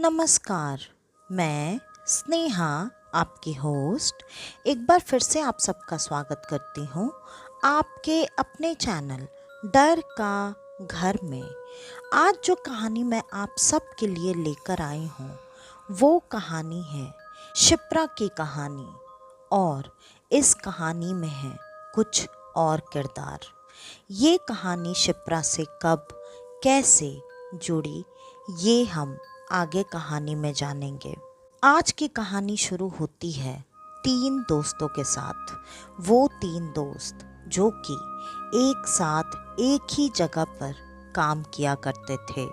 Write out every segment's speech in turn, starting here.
नमस्कार। मैं स्नेहा, आपकी होस्ट, एक बार फिर से आप सबका स्वागत करती हूँ आपके अपने चैनल डर का घर में। आज जो कहानी मैं आप सबके लिए लेकर आई हूँ वो कहानी है शिप्रा की कहानी, और इस कहानी में है कुछ और किरदार। ये कहानी शिप्रा से कब कैसे जुड़ी ये हम आगे कहानी में जानेंगे। आज की कहानी शुरू होती है 3 दोस्तों के साथ। वो 3 दोस्त जो कि एक साथ एक ही जगह पर काम किया करते थे,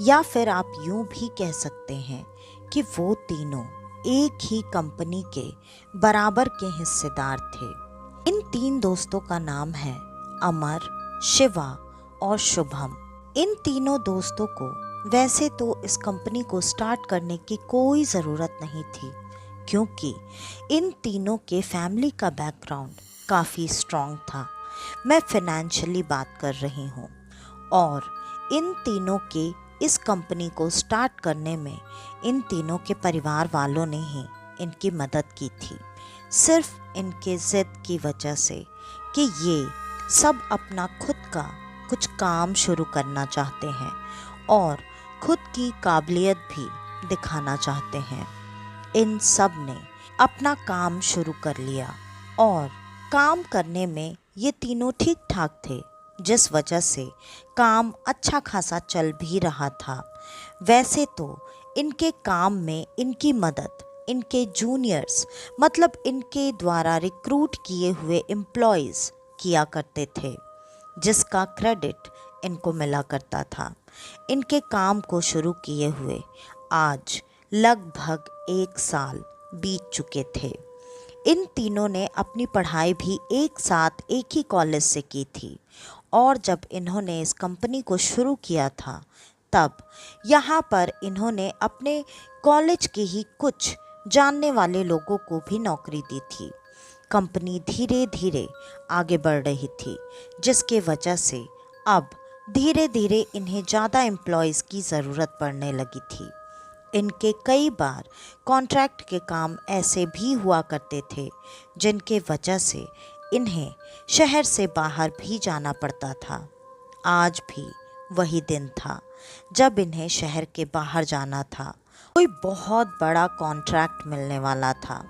या फिर आप यूं भी कह सकते हैं कि वो तीनों एक ही कंपनी के बराबर के हिस्सेदार थे। इन 3 दोस्तों का नाम है अमर, शिवा और शुभम। इन तीनों दोस्तों को वैसे तो इस कंपनी को स्टार्ट करने की कोई ज़रूरत नहीं थी, क्योंकि इन तीनों के फैमिली का बैकग्राउंड काफ़ी स्ट्रॉन्ग था। मैं फाइनेंशियली बात कर रही हूँ, और इन तीनों के इस कंपनी को स्टार्ट करने में इन तीनों के परिवार वालों ने ही इनकी मदद की थी, सिर्फ इनके ज़िद की वजह से कि ये सब अपना खुद का कुछ काम शुरू करना चाहते हैं और खुद की काबिलियत भी दिखाना चाहते हैं। इन सब ने अपना काम शुरू कर लिया, और काम करने में ये तीनों ठीक ठाक थे, जिस वजह से काम अच्छा खासा चल भी रहा था। वैसे तो इनके काम में इनकी मदद इनके जूनियर्स, मतलब इनके द्वारा रिक्रूट किए हुए एम्प्लॉयज़ किया करते थे, जिसका क्रेडिट इनको मिला करता था। इनके काम को शुरू किए हुए आज लगभग 1 साल बीत चुके थे। इन तीनों ने अपनी पढ़ाई भी एक साथ एक ही कॉलेज से की थी, और जब इन्होंने इस कंपनी को शुरू किया था तब यहाँ पर इन्होंने अपने कॉलेज के ही कुछ जानने वाले लोगों को भी नौकरी दी थी। कंपनी धीरे धीरे आगे बढ़ रही थी, जिसके वजह से अब धीरे धीरे इन्हें ज़्यादा एम्प्लॉयज़ की ज़रूरत पड़ने लगी थी। इनके कई बार कॉन्ट्रैक्ट के काम ऐसे भी हुआ करते थे जिनके वजह से इन्हें शहर से बाहर भी जाना पड़ता था। आज भी वही दिन था जब इन्हें शहर के बाहर जाना था। कोई बहुत बड़ा कॉन्ट्रैक्ट मिलने वाला था,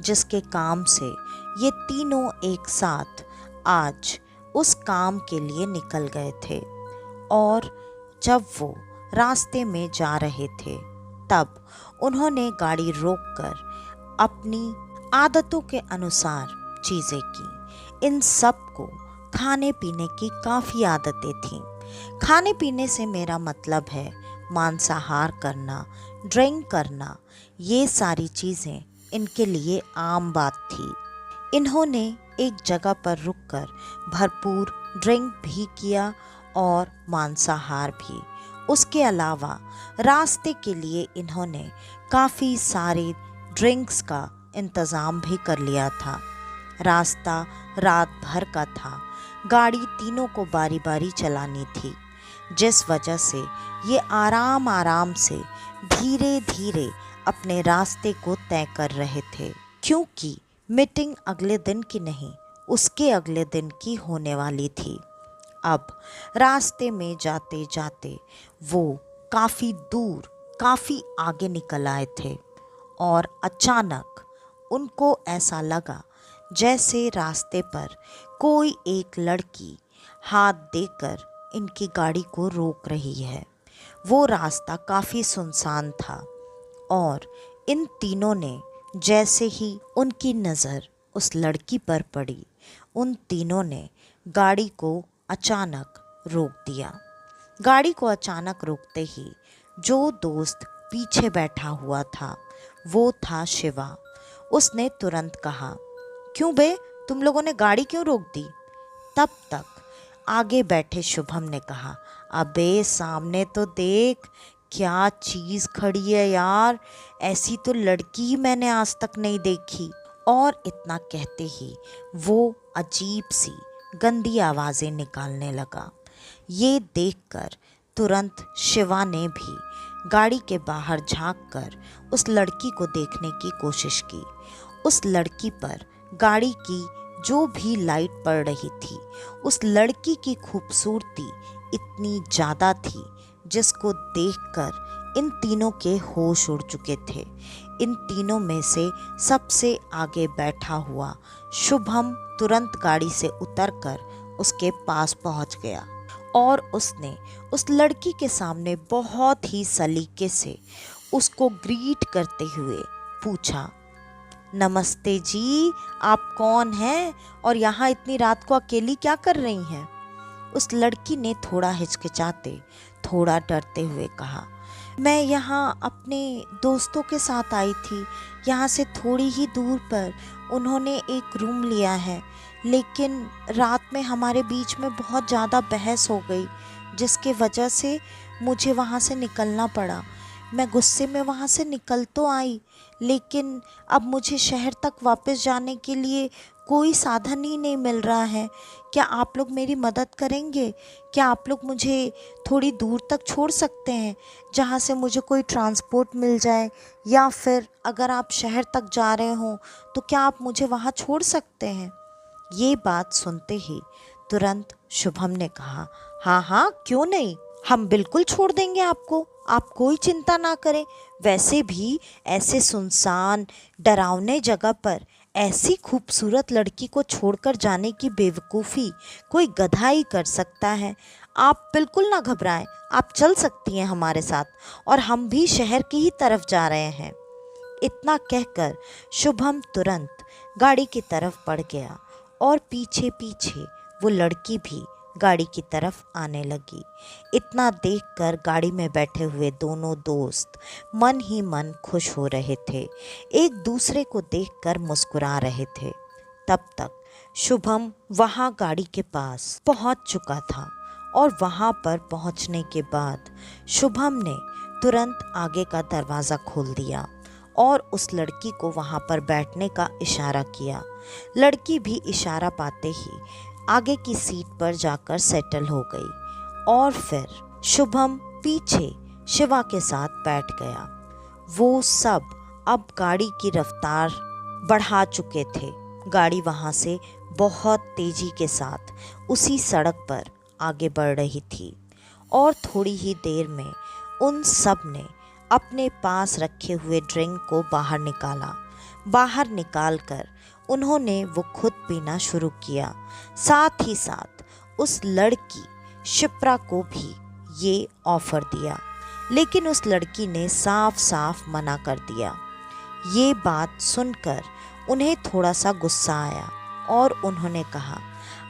जिसके काम से ये तीनों एक साथ आज उस काम के लिए निकल गए थे। और जब वो रास्ते में जा रहे थे तब उन्होंने गाड़ी रोककर अपनी आदतों के अनुसार चीज़ें की। इन सब को खाने पीने की काफ़ी आदतें थीं। खाने पीने से मेरा मतलब है मांसाहार करना, ड्रिंक करना। ये सारी चीज़ें इनके लिए आम बात थी। इन्होंने एक जगह पर रुककर भरपूर ड्रिंक भी किया और मांसाहार भी। उसके अलावा रास्ते के लिए इन्होंने काफ़ी सारे ड्रिंक्स का इंतज़ाम भी कर लिया था। रास्ता रात भर का था, गाड़ी तीनों को बारी बारी चलानी थी, जिस वजह से ये आराम आराम से धीरे धीरे अपने रास्ते को तय कर रहे थे, क्योंकि मीटिंग अगले दिन की नहीं, उसके अगले दिन की होने वाली थी। अब रास्ते में जाते जाते वो काफ़ी दूर, काफ़ी आगे निकल आए थे, और अचानक उनको ऐसा लगा जैसे रास्ते पर कोई एक लड़की हाथ देकर इनकी गाड़ी को रोक रही है। वो रास्ता काफ़ी सुनसान था, और इन तीनों ने जैसे ही उनकी नज़र उस लड़की पर पड़ी, उन तीनों ने गाड़ी को अचानक रोक दिया। गाड़ी को अचानक रोकते ही जो दोस्त पीछे बैठा हुआ था वो था शिवा। उसने तुरंत कहा, क्यों बे, तुम लोगों ने गाड़ी क्यों रोक दी? तब तक आगे बैठे शुभम ने कहा, अबे सामने तो देख, क्या चीज़ खड़ी है यार, ऐसी तो लड़की ही मैंने आज तक नहीं देखी। और इतना कहते ही वो अजीब सी गंदी आवाज़ें निकालने लगा। ये देखकर तुरंत शिवा ने भी गाड़ी के बाहर झांककर उस लड़की को देखने की कोशिश की। उस लड़की पर गाड़ी की जो भी लाइट पड़ रही थी, उस लड़की की खूबसूरती इतनी ज़्यादा थी जिसको देखकर इन तीनों के होश उड़ चुके थे। इन तीनों में से सबसे आगे बैठा हुआ शुभम तुरंत गाड़ी से उतरकर उसके पास पहुंच गया और उसने उस लड़की के सामने बहुत ही सलीके से उसको ग्रीट करते हुए पूछा, नमस्ते जी, आप कौन हैं और यहाँ इतनी रात को अकेली क्या कर रही हैं? उस लड़की ने थोड़ा हिचकिचाते, थोड़ा डरते हुए कहा, मैं यहाँ अपने दोस्तों के साथ आई थी। यहाँ से थोड़ी ही दूर पर उन्होंने एक रूम लिया है, लेकिन रात में हमारे बीच में बहुत ज़्यादा बहस हो गई, जिसके वजह से मुझे वहाँ से निकलना पड़ा। मैं गुस्से में वहाँ से निकल तो आई, लेकिन अब मुझे शहर तक वापस जाने के लिए कोई साधन ही नहीं मिल रहा है। क्या आप लोग मेरी मदद करेंगे? क्या आप लोग मुझे थोड़ी दूर तक छोड़ सकते हैं, जहाँ से मुझे कोई ट्रांसपोर्ट मिल जाए, या फिर अगर आप शहर तक जा रहे हो तो क्या आप मुझे वहाँ छोड़ सकते हैं? ये बात सुनते ही तुरंत शुभम ने कहा, हाँ हाँ, क्यों नहीं, हम बिल्कुल छोड़ देंगे आपको, आप कोई चिंता ना करें। वैसे भी ऐसे सुनसान डरावने जगह पर ऐसी खूबसूरत लड़की को छोड़कर जाने की बेवकूफ़ी कोई गधा ही कर सकता है। आप बिल्कुल ना घबराएं, आप चल सकती हैं हमारे साथ, और हम भी शहर की ही तरफ जा रहे हैं। इतना कहकर शुभम तुरंत गाड़ी की तरफ बढ़ गया और पीछे पीछे वो लड़की भी गाड़ी की तरफ आने लगी। इतना देखकर गाड़ी में बैठे हुए दोनों दोस्त मन ही मन खुश हो रहे थे, एक दूसरे को देखकर मुस्कुरा रहे थे। तब तक शुभम वहाँ गाड़ी के पास पहुँच चुका था और वहाँ पर पहुँचने के बाद शुभम ने तुरंत आगे का दरवाज़ा खोल दिया और उस लड़की को वहाँ पर बैठने का इशारा किया। लड़की भी इशारा पाते ही आगे की सीट पर जाकर सेटल हो गई और फिर शुभम पीछे शिवा के साथ बैठ गया। वो सब अब गाड़ी की रफ्तार बढ़ा चुके थे। गाड़ी वहाँ से बहुत तेज़ी के साथ उसी सड़क पर आगे बढ़ रही थी और थोड़ी ही देर में उन सब ने अपने पास रखे हुए ड्रिंक को बाहर निकाला। बाहर निकालकर उन्होंने वो खुद पीना शुरू किया। साथ ही साथ उस लड़की शिप्रा को भी ये ऑफ़र दिया, लेकिन उस लड़की ने साफ साफ मना कर दिया। ये बात सुनकर उन्हें थोड़ा सा गुस्सा आया और उन्होंने कहा,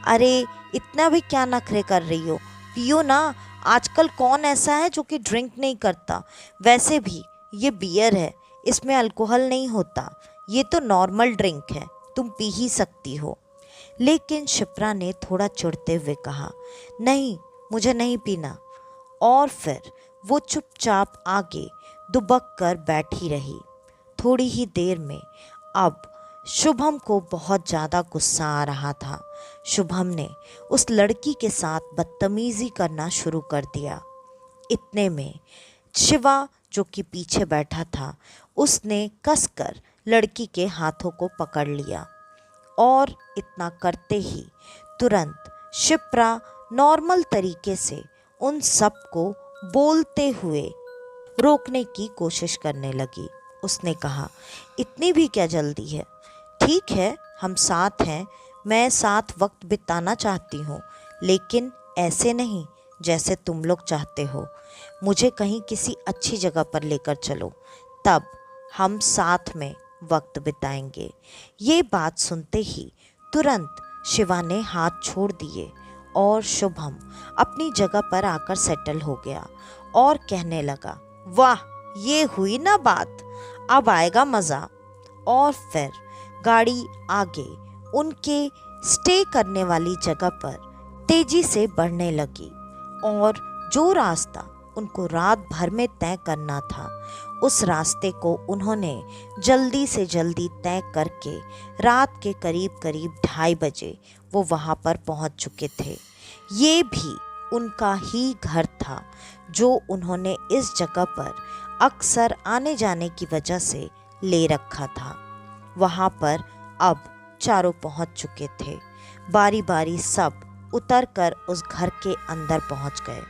अरे इतना भी क्या नखरे कर रही हो, पियो ना। आजकल कौन ऐसा है जो कि ड्रिंक नहीं करता? वैसे भी ये बियर है, इसमें अल्कोहल नहीं होता, ये तो नॉर्मल ड्रिंक है, तुम पी ही सकती हो। लेकिन शिप्रा ने थोड़ा चिढ़ते हुए कहा, नहीं, मुझे नहीं पीना। और फिर वो चुपचाप आगे दुबक कर बैठी रही। थोड़ी ही देर में अब शुभम को बहुत ज़्यादा गुस्सा आ रहा था। शुभम ने उस लड़की के साथ बदतमीज़ी करना शुरू कर दिया। इतने में शिवा, जो कि पीछे बैठा था, उसने कसकर लड़की के हाथों को पकड़ लिया और इतना करते ही तुरंत शिप्रा नॉर्मल तरीके से उन सब को बोलते हुए रोकने की कोशिश करने लगी। उसने कहा, इतनी भी क्या जल्दी है? ठीक है, हम साथ हैं, मैं साथ वक्त बिताना चाहती हूँ, लेकिन ऐसे नहीं जैसे तुम लोग चाहते हो। मुझे कहीं किसी अच्छी जगह पर लेकर चलो, तब हम साथ में वक्त बिताएंगे। ये बात सुनते ही तुरंत शिवा ने हाथ छोड़ दिए और शुभम अपनी जगह पर आकर सेटल हो गया और कहने लगा, वाह, ये हुई ना बात, अब आएगा मज़ा। और फिर गाड़ी आगे उनके स्टे करने वाली जगह पर तेजी से बढ़ने लगी और जो रास्ता उनको रात भर में तय करना था, उस रास्ते को उन्होंने जल्दी से जल्दी तय करके रात के करीब करीब 2:30 बजे वो वहाँ पर पहुँच चुके थे। ये भी उनका ही घर था जो उन्होंने इस जगह पर अक्सर आने जाने की वजह से ले रखा था। वहाँ पर अब चारों पहुँच चुके थे। बारी बारी सब उतरकर उस घर के अंदर पहुँच गए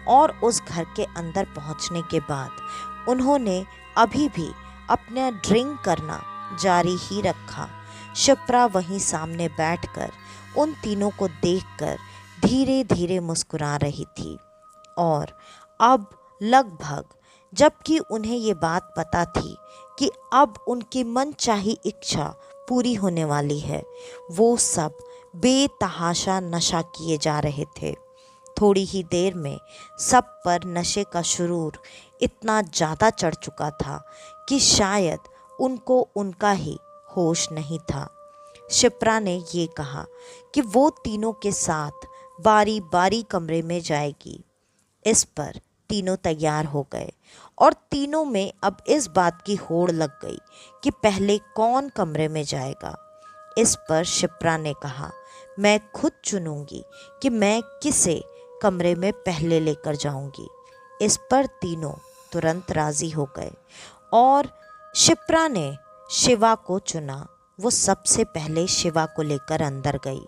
और उस घर के अंदर पहुँचने के बाद उन्होंने अभी भी अपना ड्रिंक करना जारी ही रखा। शिप्रा वहीं सामने बैठकर उन तीनों को देखकर धीरे धीरे मुस्कुरा रही थी और अब लगभग, जबकि उन्हें ये बात पता थी कि अब उनकी मनचाही इच्छा पूरी होने वाली है, वो सब बेतहाशा नशा किए जा रहे थे। थोड़ी ही देर में सब पर नशे का शुरूर इतना ज़्यादा चढ़ चुका था कि शायद उनको उनका ही होश नहीं था। शिप्रा ने ये कहा कि वो तीनों के साथ बारी बारी कमरे में जाएगी। इस पर तीनों तैयार हो गए और तीनों में अब इस बात की होड़ लग गई कि पहले कौन कमरे में जाएगा। इस पर शिप्रा ने कहा, मैं खुद चुनूंगी कि मैं किसे कमरे में पहले लेकर जाऊंगी। इस पर तीनों तुरंत राजी हो गए और शिप्रा ने शिवा को चुना। वो सबसे पहले शिवा को लेकर अंदर गई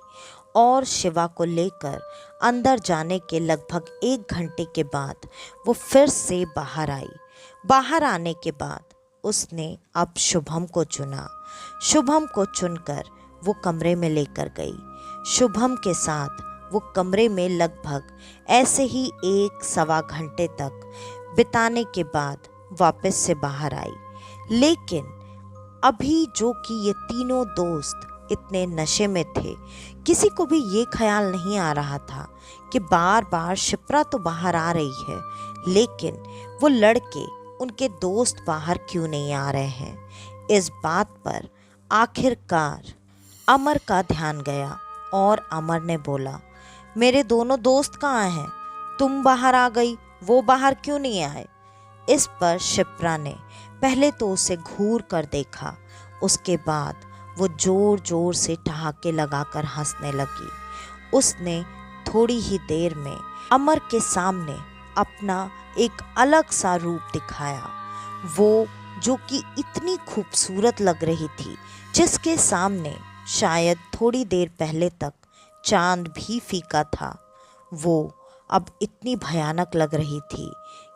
और शिवा को लेकर अंदर जाने के लगभग 1 घंटे के बाद वो फिर से बाहर आई। बाहर आने के बाद उसने अब शुभम को चुना। शुभम को चुनकर वो कमरे में लेकर गई। शुभम के साथ वो कमरे में लगभग ऐसे ही 1-1.25 घंटे तक बिताने के बाद वापस से बाहर आई। लेकिन अभी जो कि ये तीनों दोस्त इतने नशे में थे, किसी को भी ये ख्याल नहीं आ रहा था कि बार बार शिप्रा तो बाहर आ रही है, लेकिन वो लड़के, उनके दोस्त बाहर क्यों नहीं आ रहे हैं। इस बात पर आखिरकार अमर का ध्यान गया और अमर ने बोला, मेरे दोनों दोस्त कहाँ हैं? तुम बाहर आ गई, वो बाहर क्यों नहीं आए? इस पर शिप्रा ने पहले तो उसे घूर कर देखा, उसके बाद वो जोर जोर से ठहाके लगाकर हंसने लगी। उसने थोड़ी ही देर में अमर के सामने अपना एक अलग सा रूप दिखाया, वो जो कि इतनी खूबसूरत लग रही थी, जिसके सामने शायद थोड़ी देर पहले तक चांद भी फीका था। वो अब इतनी भयानक लग रही थी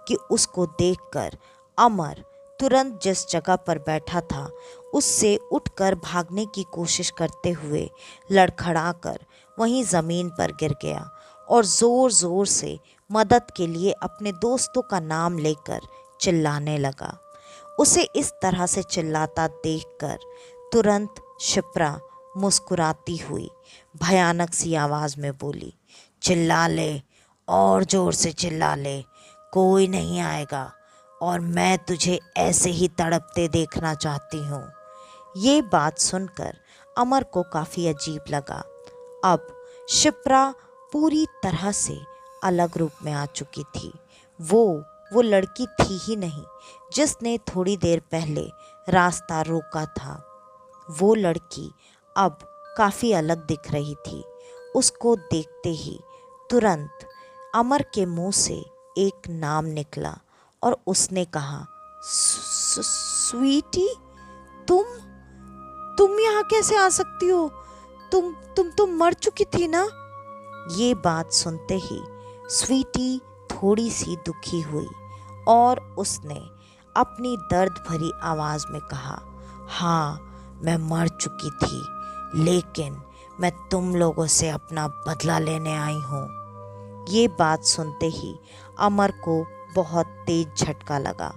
कि उसको देखकर अमर तुरंत जिस जगह पर बैठा था उससे उठकर भागने की कोशिश करते हुए लड़खड़ाकर वहीं ज़मीन पर गिर गया और ज़ोर ज़ोर से मदद के लिए अपने दोस्तों का नाम लेकर चिल्लाने लगा। उसे इस तरह से चिल्लाता देखकर तुरंत शिप्रा मुस्कुराती हुई भयानक सी आवाज़ में बोली, चिल्ला ले और ज़ोर से चिल्ला ले, कोई नहीं आएगा और मैं तुझे ऐसे ही तड़पते देखना चाहती हूँ। ये बात सुनकर अमर को काफ़ी अजीब लगा। अब शिप्रा पूरी तरह से अलग रूप में आ चुकी थी। वो लड़की थी ही नहीं जिसने थोड़ी देर पहले रास्ता रोका था। वो लड़की अब काफ़ी अलग दिख रही थी। उसको देखते ही तुरंत अमर के मुंह से एक नाम निकला और उसने कहा, स्वीटी, तुम यहाँ कैसे आ सकती हो? तुम मर चुकी थी ना? ये बात सुनते ही स्वीटी थोड़ी सी दुखी हुई और उसने अपनी दर्द भरी आवाज़ में कहा, हाँ, मैं मर चुकी थी, लेकिन मैं तुम लोगों से अपना बदला लेने आई हूँ। ये बात सुनते ही अमर को बहुत तेज झटका लगा।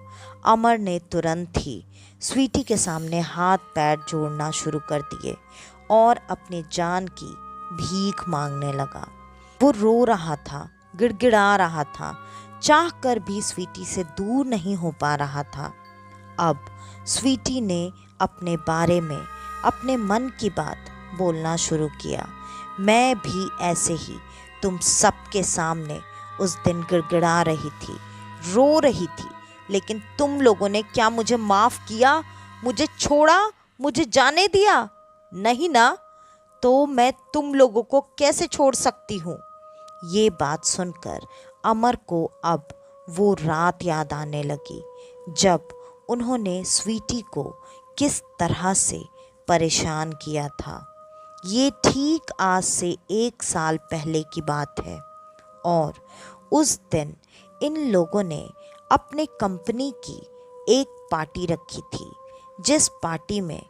अमर ने तुरंत ही स्वीटी के सामने हाथ पैर जोड़ना शुरू कर दिए और अपनी जान की भीख मांगने लगा। वो रो रहा था, गिड़गिड़ा रहा था, चाह कर भी स्वीटी से दूर नहीं हो पा रहा था। अब स्वीटी ने अपने बारे में अपने मन की बात बोलना शुरू किया। मैं भी ऐसे ही तुम सबके सामने उस दिन गिड़गिड़ा रही थी, रो रही थी, लेकिन तुम लोगों ने क्या मुझे माफ़ किया? मुझे छोड़ा? मुझे जाने दिया? नहीं ना? तो मैं तुम लोगों को कैसे छोड़ सकती हूँ? ये बात सुनकर अमर को अब वो रात याद आने लगी जब उन्होंने स्वीटी को किस तरह से परेशान किया था। ये ठीक आज से 1 साल पहले की बात है और उस दिन इन लोगों ने अपने कंपनी की एक पार्टी रखी थी, जिस पार्टी में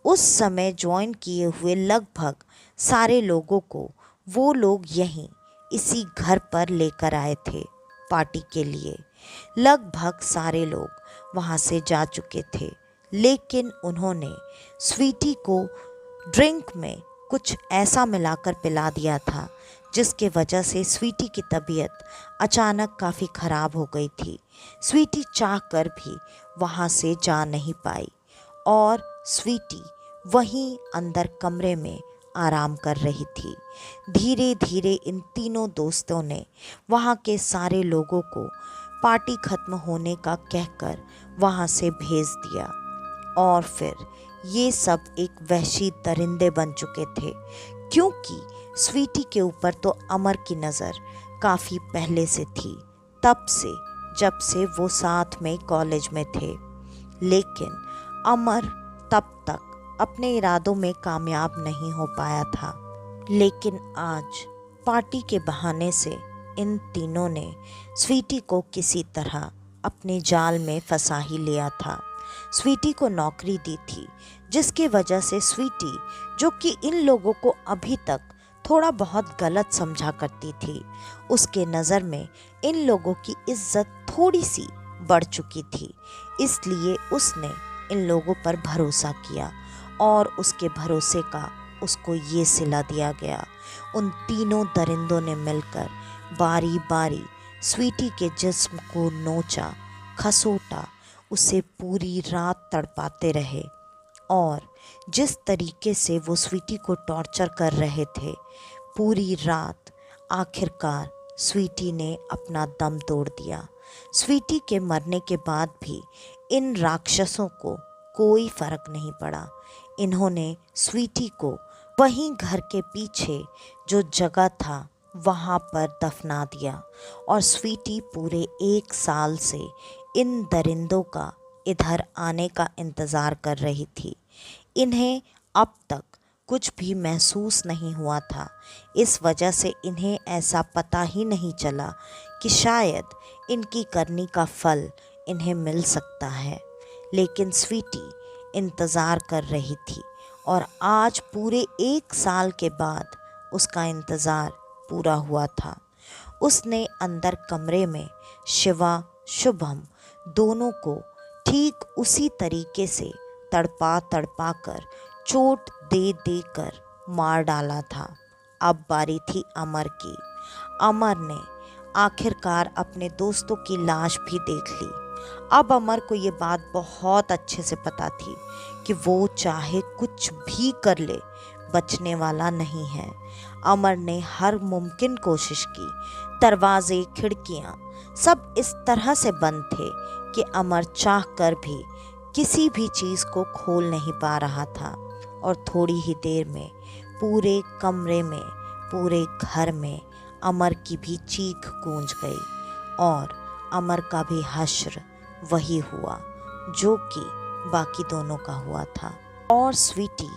उस समय ज्वाइन किए हुए लगभग सारे लोगों को वो लोग यहीं इसी घर पर लेकर आए थे पार्टी के लिए। लगभग सारे लोग वहाँ से जा चुके थे, लेकिन उन्होंने स्वीटी को ड्रिंक में कुछ ऐसा मिलाकर पिला दिया था जिसके वजह से स्वीटी की तबीयत अचानक काफ़ी ख़राब हो गई थी। स्वीटी चाहकर भी वहाँ से जा नहीं पाई और स्वीटी वहीं अंदर कमरे में आराम कर रही थी। धीरे धीरे इन तीनों दोस्तों ने वहाँ के सारे लोगों को पार्टी ख़त्म होने का कहकर वहाँ से भेज दिया और फिर ये सब एक वहशी दरिंदे बन चुके थे, क्योंकि स्वीटी के ऊपर तो अमर की नज़र काफ़ी पहले से थी, तब से जब से वो साथ में कॉलेज में थे। लेकिन अमर तब तक अपने इरादों में कामयाब नहीं हो पाया था। लेकिन आज पार्टी के बहाने से इन तीनों ने स्वीटी को किसी तरह अपने जाल में फंसा ही लिया था। स्वीटी को नौकरी दी थी, जिसकी वजह से स्वीटी, जो कि इन लोगों को अभी तक थोड़ा बहुत गलत समझा करती थी, उसके नज़र में इन लोगों की इज्जत थोड़ी सी बढ़ चुकी थी। इसलिए उसने इन लोगों पर भरोसा किया और उसके भरोसे का उसको ये सिला दिया गया। उन तीनों दरिंदों ने मिलकर बारी बारी स्वीटी के जिस्म को नोचा, खसोटा, उसे पूरी रात तड़पाते रहे और जिस तरीके से वो स्वीटी को टॉर्चर कर रहे थे पूरी रात, आखिरकार स्वीटी ने अपना दम तोड़ दिया। स्वीटी के मरने के बाद भी इन राक्षसों को कोई फर्क नहीं पड़ा। इन्होंने स्वीटी को वहीं घर के पीछे जो जगह था वहाँ पर दफना दिया और स्वीटी पूरे 1 साल से इन दरिंदों का इधर आने का इंतज़ार कर रही थी। इन्हें अब तक कुछ भी महसूस नहीं हुआ था। इस वजह से इन्हें ऐसा पता ही नहीं चला कि शायद इनकी करनी का फल इन्हें मिल सकता है। लेकिन स्वीटी इंतज़ार कर रही थी और आज पूरे 1 साल के बाद उसका इंतज़ार पूरा हुआ था। उसने अंदर कमरे में शिवा, शुभम दोनों को ठीक उसी तरीके से तड़पा तड़पा कर, चोट दे दे कर मार डाला था। अब बारी थी अमर की। अमर ने आखिरकार अपने दोस्तों की लाश भी देख ली। अब अमर को ये बात बहुत अच्छे से पता थी कि वो चाहे कुछ भी कर ले, बचने वाला नहीं है। अमर ने हर मुमकिन कोशिश की। दरवाजे, खिड़कियाँ सब इस तरह से बंद थे कि अमर चाह कर भी किसी भी चीज़ को खोल नहीं पा रहा था और थोड़ी ही देर में पूरे कमरे में, पूरे घर में अमर की भी चीख गूंज गई और अमर का भी हश्र वही हुआ जो कि बाकी दोनों का हुआ था। और स्वीटी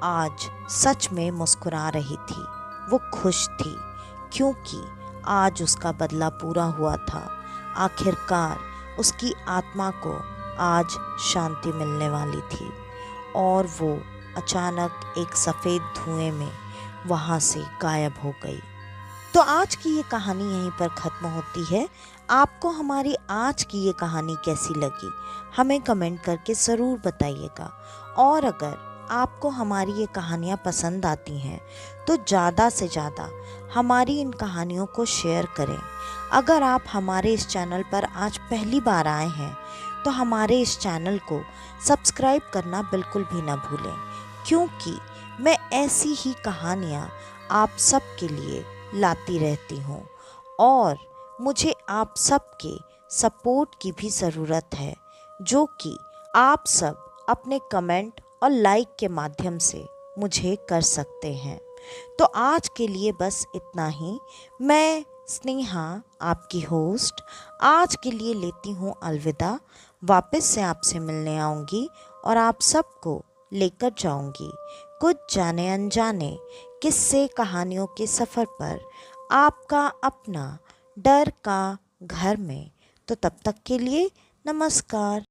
आज सच में मुस्कुरा रही थी। वो खुश थी क्योंकि आज उसका बदला पूरा हुआ था। आखिरकार उसकी आत्मा को आज शांति मिलने वाली थी और वो अचानक एक सफ़ेद धुएं में वहाँ से गायब हो गई। तो आज की ये कहानी यहीं पर ख़त्म होती है। आपको हमारी आज की ये कहानी कैसी लगी हमें कमेंट करके ज़रूर बताइएगा। और अगर आपको हमारी ये कहानियाँ पसंद आती हैं तो ज़्यादा से ज़्यादा हमारी इन कहानियों को शेयर करें। अगर आप हमारे इस चैनल पर आज पहली बार आए हैं तो हमारे इस चैनल को सब्सक्राइब करना बिल्कुल भी ना भूलें, क्योंकि मैं ऐसी ही कहानियाँ आप सब के लिए लाती रहती हूँ और मुझे आप सबके सपोर्ट की भी ज़रूरत है, जो कि आप सब अपने कमेंट और लाइक के माध्यम से मुझे कर सकते हैं। तो आज के लिए बस इतना ही। मैं स्नेहा आपकी होस्ट आज के लिए लेती हूँ अलविदा। वापस से आपसे मिलने आऊँगी और आप सबको लेकर जाऊँगी कुछ जाने अनजाने किस्से कहानियों के सफ़र पर, आपका अपना डर का घर में। तो तब तक के लिए नमस्कार।